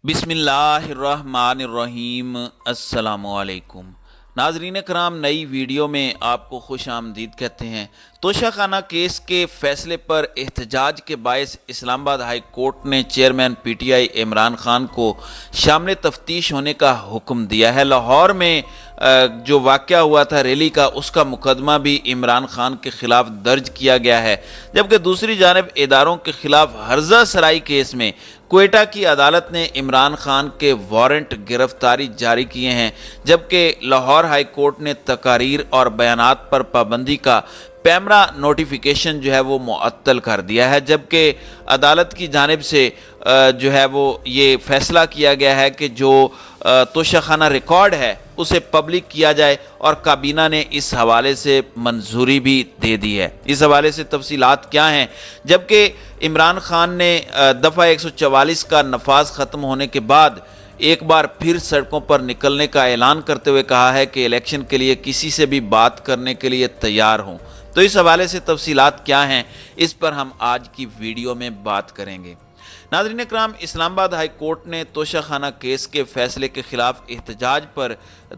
बिस्मिल्लाहिर्रहमानिर्रहीम। अस्सलामुअलैकुम। नाजरीन कराम, नई वीडियो में आपको खुश आमदीद कहते हैं। तोशाखाना केस के फैसले पर एहतजाज के बायस इस्लामाबाद हाई कोर्ट ने चेयरमैन पीटीआई इमरान खान को शामिल तफ्तीश होने का हुक्म दिया है। लाहौर में जो वाक़या हुआ था रैली का, उसका मुकदमा भी इमरान खान के खिलाफ दर्ज किया गया है, जबकि दूसरी जानब इदारों के खिलाफ हर्जा सराई केस में क्वेटा की अदालत ने इमरान खान के वारंट गिरफ्तारी जारी किए हैं, जबकि लाहौर हाई कोर्ट ने तकारीर और बयानात पर पाबंदी का पैमरा नोटिफिकेशन जो है वो मुअत्तल कर दिया है। जबकि अदालत की जानिब से जो है वो ये फैसला किया गया है कि जो तोशाखाना रिकॉर्ड है उसे पब्लिक किया जाए, और काबीना ने इस हवाले से मंजूरी भी दे दी है। इस हवाले से तफसीलात क्या हैं, जबकि इमरान खान ने दफ़ा 144 का नफाज ख़त्म होने के बाद एक बार फिर सड़कों पर निकलने का ऐलान करते हुए कहा है कि इलेक्शन के लिए किसी से भी बात करने के लिए तैयार हों। तो इस हवाले से तफसीलात क्या हैं, इस पर हम आज की वीडियो में बात करेंगे। नाज़रीन इकराम, इस्लामाबाद हाई कोर्ट ने तोशाखाना केस के फैसले के खिलाफ एहतजाज पर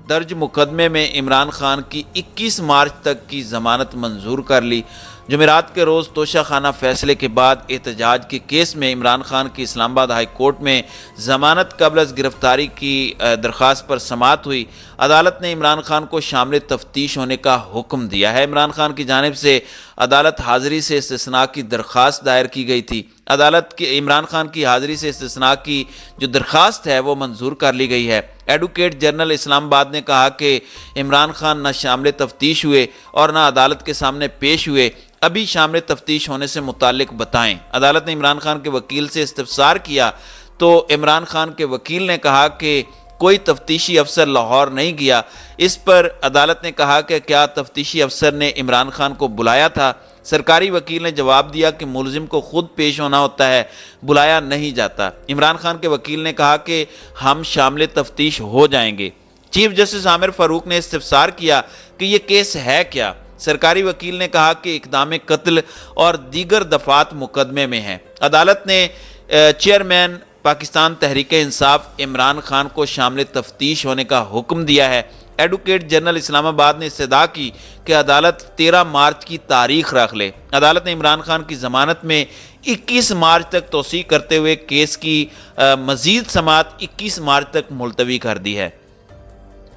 दर्ज मुकदमे में इमरान खान की 21 मार्च तक की ज़मानत मंजूर कर ली। जुमेरात के रोज़ तोशाखाना फैसले के बाद एहतजाज के केस में इमरान खान की इस्लामाबाद हाई कोर्ट में ज़मानत कबल अज़ गिरफ्तारी की दरख्वास्त पर समाअत हुई। अदालत ने इमरान खान को शामिल तफ्तीश होने का हुक्म दिया है। इमरान खान की जानिब से अदालत हाज़िरी से इस्तिस्ना की दरख्वास्त दायर की गई थी। अदालत की इमरान खान की हाज़िरी से इस्तिस्ना की जो दरख्वास्त है वो मंजूर कर ली गई है। एडवोकेट जनरल इस्लामाबाद ने कहा कि इमरान खान न शामिल तफ्तीश हुए और न अदालत के सामने पेश हुए, अभी शामिल तफ्तीश होने से मुताल्लिक बताएं। अदालत ने इमरान खान के वकील से इस्तफसार किया तो इमरान खान के वकील ने कहा कि कोई तफ्तीशी अफसर लाहौर नहीं गया। इस पर अदालत ने कहा कि क्या तफ्तीशी अफसर ने इमरान खान को बुलाया था। सरकारी वकील ने जवाब दिया कि मुलजिम को खुद पेश होना होता है, बुलाया नहीं जाता। इमरान खान के वकील ने कहा कि हम शामिल तफ्तीश हो जाएंगे। चीफ जस्टिस आमिर फारूक ने इस्तफसार किया कि ये केस है क्या। सरकारी वकील ने कहा कि इक़दाम कत्ल और दीगर दफात मुकदमे में है। अदालत ने चेयरमैन पाकिस्तान तहरीक इंसाफ इमरान खान को शामिल तफ्तीश होने का हुक्म दिया है। एडवोकेट जनरल इस्लामाबाद ने इस्तदा की कि अदालत 13 मार्च की तारीख रख ले। अदालत ने इमरान खान की ज़मानत में 21 मार्च तक तोसी करते हुए केस की मज़ीद समाअत 21 मार्च तक मुलतवी कर दी है।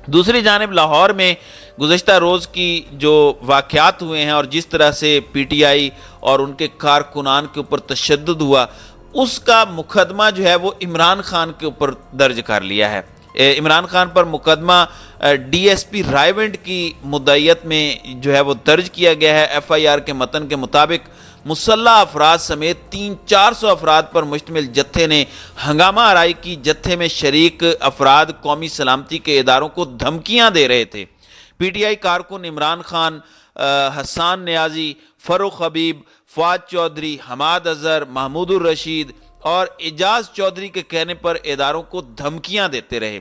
दूसरी जानिब लाहौर में गुज़श्ता रोज़ की जो वाक़यात हुए हैं और जिस तरह से पीटीआई और उनके कारकुनान के ऊपर तशद्दुद हुआ, उसका मुकदमा जो है वो इमरान खान के ऊपर दर्ज कर लिया है। इमरान खान पर मुकदमा डीएसपी रायवेंट की मुद्दईयत में जो है वो दर्ज किया गया है। एफआईआर के मतन के मुताबिक मुसल्लह अफराद समेत 300-400 अफराद पर मुश्तमिल जत्थे ने हंगामा आराई की। जत्थे में शरीक अफराद कौमी सलामती के इदारों को धमकियां दे रहे थे। पीटीआई कारकुन इमरान खान, हसान न्याजी, फरुख हबीब, फवाद चौधरी, हमाद अजहर, महमूदुर रशीद और एजाज चौधरी के कहने पर इदारों को धमकियां देते रहे।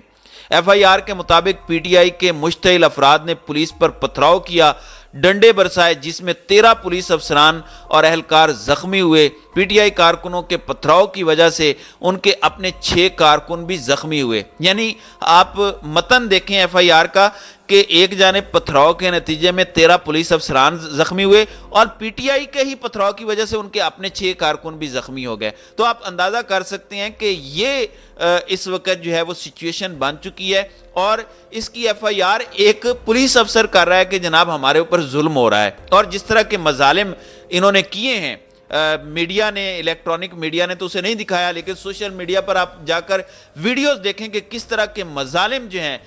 एफआईआर के मुताबिक पीटीआई के मुश्तइल अफराद ने पुलिस पर पथराव किया, डंडे बरसाए, जिसमें 13 पुलिस अफसरान और अहलकार जख्मी हुए। पीटीआई कारकुनों के पथराव की वजह से उनके अपने 6 कारकुन भी जख्मी हुए। यानी आप मतन देखें एफआईआर का कि एक जानिब पथराव के नतीजे में 13 पुलिस अफसरान जख्मी हुए और पीटीआई के ही पथराव की वजह से उनके अपने 6 कारकुन भी जख्मी हो गए। तो आप अंदाजा कर सकते हैं कि ये इस वक्त जो है वो सिचुएशन बन चुकी है और इसकी एफआईआर एक पुलिस अफसर कर रहा है कि जनाब हमारे ऊपर जुल्म हो रहा है। और जिस तरह के मजालिम इन्होंने किए हैं, मीडिया ने, इलेक्ट्रॉनिक मीडिया ने तो उसे नहीं दिखाया, लेकिन सोशल मीडिया पर आप जाकर वीडियोस देखें कि किस तरह के मजालिम जो हैं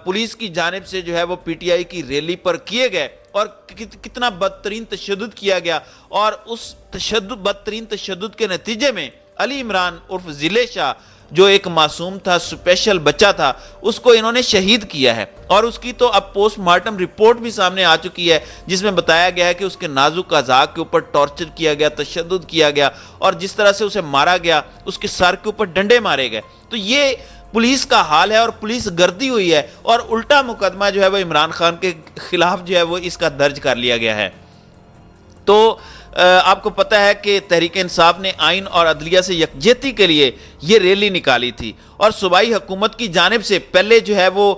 पुलिस की जानिब से जो है वो पीटीआई की रैली पर किए गए और कितना बदतरीन तशद्दुद किया गया। और उस बदतरीन तशद्दुद के नतीजे में अली इमरान उर्फ जिले शाह, जो एक मासूम था, स्पेशल बच्चा था, उसको इन्होंने शहीद किया है। और उसकी तो अब पोस्टमार्टम रिपोर्ट भी सामने आ चुकी है, जिसमें बताया गया है कि उसके नाजुक अज़ा के ऊपर टॉर्चर किया गया, तशद्दुद किया गया और जिस तरह से उसे मारा गया, उसके सर के ऊपर डंडे मारे गए। तो ये पुलिस का हाल है और पुलिस गर्दी हुई है और उल्टा मुकदमा जो है वो इमरान खान के खिलाफ जो है वो इसका दर्ज कर लिया गया है। तो آپ کو پتہ ہے کہ تحریک انصاف نے آئین اور عدلیہ سے یکجہتی کے لیے یہ ریلی نکالی تھی، اور صوبائی حکومت کی جانب سے پہلے جو ہے وہ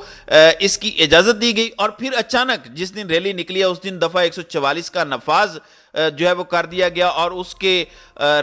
اس کی اجازت دی گئی، اور پھر اچانک جس دن ریلی نکلی ہے اس دن دفعہ 144 کا نفاذ جو ہے وہ کر دیا گیا، اور اس کے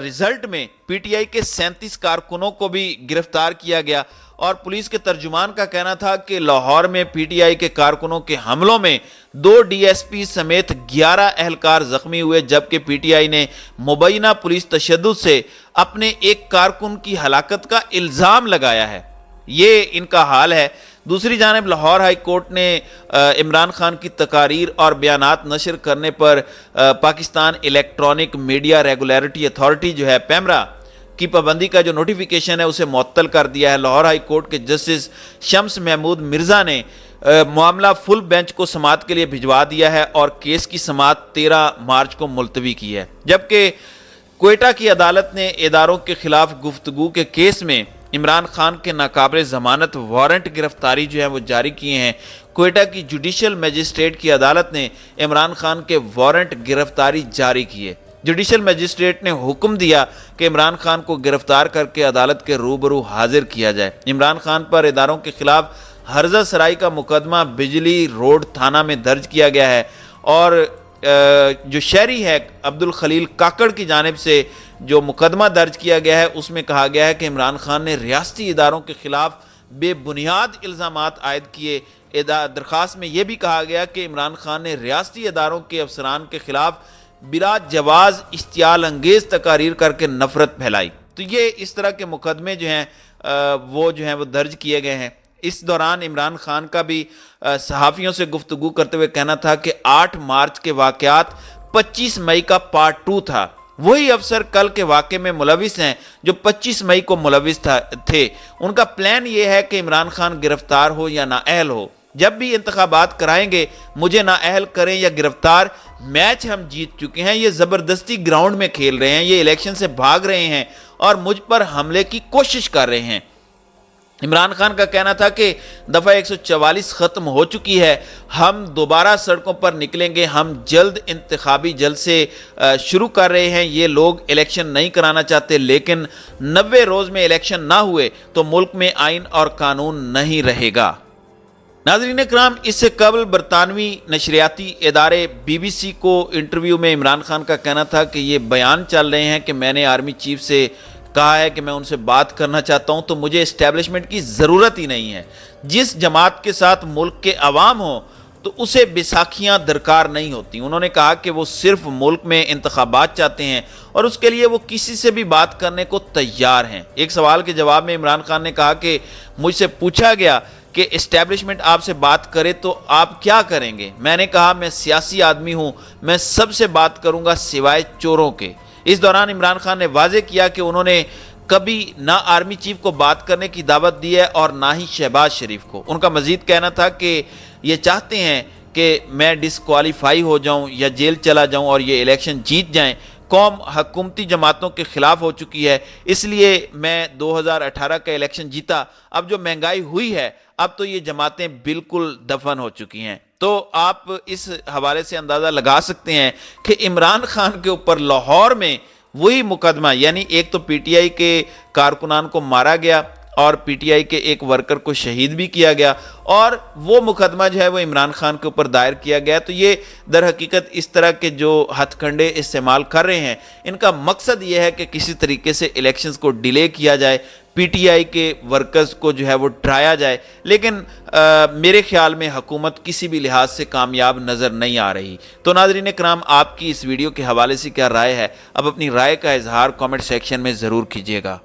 رزلٹ میں پی ٹی آئی کے 37 کارکنوں کو بھی گرفتار کیا گیا۔ اور پولیس کے ترجمان کا کہنا تھا کہ لاہور میں پی ٹی آئی کے کارکنوں کے حملوں میں 2 ڈی ایس پی سمیت 11 اہلکار زخمی ہوئے، جبکہ پی ٹی آئی نے مبینہ پولیس تشدد سے اپنے ایک کارکن کی ہلاکت کا الزام لگایا ہے۔ یہ ان کا حال ہے۔ دوسری جانب لاہور ہائی کورٹ نے عمران خان کی تقاریر اور بیانات نشر کرنے پر Pakistan electronic media regulatory authority جو ہے پیمرا کی پابندی کا جو نوٹیفیکیشن ہے اسے معطل کر دیا ہے۔ لاہور ہائی کورٹ کے جسٹس شمس محمود مرزا نے معاملہ فل بینچ کو سماعت کے لیے بھجوا دیا ہے اور کیس کی سماعت 13 مارچ کو ملتوی کی ہے، جبکہ کوئٹہ کی عدالت نے اداروں کے خلاف گفتگو کے کیس میں عمران خان کے ناقابل ضمانت وارنٹ گرفتاری جو ہے وہ جاری کیے ہیں۔ کوئٹہ کی جوڈیشل میجسٹریٹ کی عدالت نے عمران خان کے وارنٹ گرفتاری جاری کیے۔ جوڈیشل میجسٹریٹ نے حکم دیا کہ عمران خان کو گرفتار کر کے عدالت کے روبرو حاضر کیا جائے۔ عمران خان پر اداروں کے خلاف ہرزہ سرائی کا مقدمہ بجلی روڈ تھانہ میں درج کیا گیا ہے، اور جو شہری ہے عبدالخلیل کاکڑ کی جانب سے جو مقدمہ درج کیا گیا ہے اس میں کہا گیا ہے کہ عمران خان نے ریاستی اداروں کے خلاف بے بنیاد الزامات عائد کیے۔ درخواست میں یہ بھی کہا گیا کہ عمران خان نے ریاستی اداروں کے افسران کے خلاف بلا جواز اشتعال انگیز تقاریر کر کے نفرت پھیلائی۔ تو یہ اس طرح کے مقدمے جو ہیں وہ درج کیے گئے ہیں۔ اس دوران عمران خان کا بھی صحافیوں سے گفتگو کرتے ہوئے کہنا تھا کہ 8 مارچ کے واقعات 25 مئی کا پارٹ 2 تھا۔ وہی افسر کل کے واقعے میں ملوث ہیں جو 25 مئی کو ملوث تھے۔ ان کا پلان یہ ہے کہ عمران خان گرفتار ہو یا نااہل ہو، جب بھی انتخابات کرائیں گے مجھے نااہل کریں یا گرفتار، میچ ہم جیت چکے ہیں۔ یہ زبردستی گراؤنڈ میں کھیل رہے ہیں، یہ الیکشن سے بھاگ رہے ہیں اور مجھ پر حملے کی کوشش کر رہے ہیں۔ عمران خان کا کہنا تھا کہ دفعہ 144 ختم ہو چکی ہے، ہم دوبارہ سڑکوں پر نکلیں گے، ہم جلد انتخابی جلسے شروع کر رہے ہیں۔ یہ لوگ الیکشن نہیں کرانا چاہتے، لیکن 90 روز میں الیکشن نہ ہوئے تو ملک میں آئین اور قانون نہیں رہے گا۔ ناظرین اکرام، اس سے قبل برطانوی نشریاتی ادارے بی بی سی کو انٹرویو میں عمران خان کا کہنا تھا کہ یہ بیان چل رہے ہیں کہ میں نے آرمی چیف سے کہا ہے کہ میں ان سے بات کرنا چاہتا ہوں تو مجھے اسٹیبلشمنٹ کی ضرورت ہی نہیں ہے۔ جس جماعت کے ساتھ ملک کے عوام ہوں تو اسے بیساکھیاں درکار نہیں ہوتی۔ انہوں نے کہا کہ وہ صرف ملک میں انتخابات چاہتے ہیں اور اس کے لیے وہ کسی سے بھی بات کرنے کو تیار ہیں۔ ایک سوال کے جواب میں عمران خان نے کہا کہ مجھ سے پوچھا گیا کہ اسٹیبلشمنٹ آپ سے بات کرے تو آپ کیا کریں گے؟ میں نے کہا میں سیاسی آدمی ہوں، میں سب سے بات کروں گا سوائے چوروں کے۔ اس دوران عمران خان نے واضح کیا کہ انہوں نے کبھی نہ آرمی چیف کو بات کرنے کی دعوت دی ہے اور نہ ہی شہباز شریف کو۔ ان کا مزید کہنا تھا کہ یہ چاہتے ہیں کہ میں ڈسکوالیفائی ہو جاؤں یا جیل چلا جاؤں اور یہ الیکشن جیت جائیں۔ قوم حکومتی جماعتوں کے خلاف ہو چکی ہے، اس لیے میں 2018 کا الیکشن جیتا۔ اب جو مہنگائی ہوئی ہے اب تو یہ جماعتیں بالکل دفن ہو چکی ہیں۔ تو آپ اس حوالے سے اندازہ لگا سکتے ہیں کہ عمران خان کے اوپر لاہور میں وہی مقدمہ، یعنی ایک تو پی ٹی آئی کے کارکنان کو مارا گیا اور پی ٹی آئی کے ایک ورکر کو شہید بھی کیا گیا، اور وہ مقدمہ جو ہے وہ عمران خان کے اوپر دائر کیا گیا۔ تو یہ در حقیقت اس طرح کے جو ہتھ کنڈے استعمال کر رہے ہیں ان کا مقصد یہ ہے کہ کسی طریقے سے الیکشنز کو ڈیلے کیا جائے، پی ٹی آئی کے ورکرز کو جو ہے وہ ڈرایا جائے، لیکن میرے خیال میں حکومت کسی بھی لحاظ سے کامیاب نظر نہیں آ رہی۔ تو ناظرین کرام، آپ کی اس ویڈیو کے حوالے سے کیا رائے ہے؟ اب اپنی رائے کا اظہار کامنٹ سیکشن میں ضرور کیجیے گا۔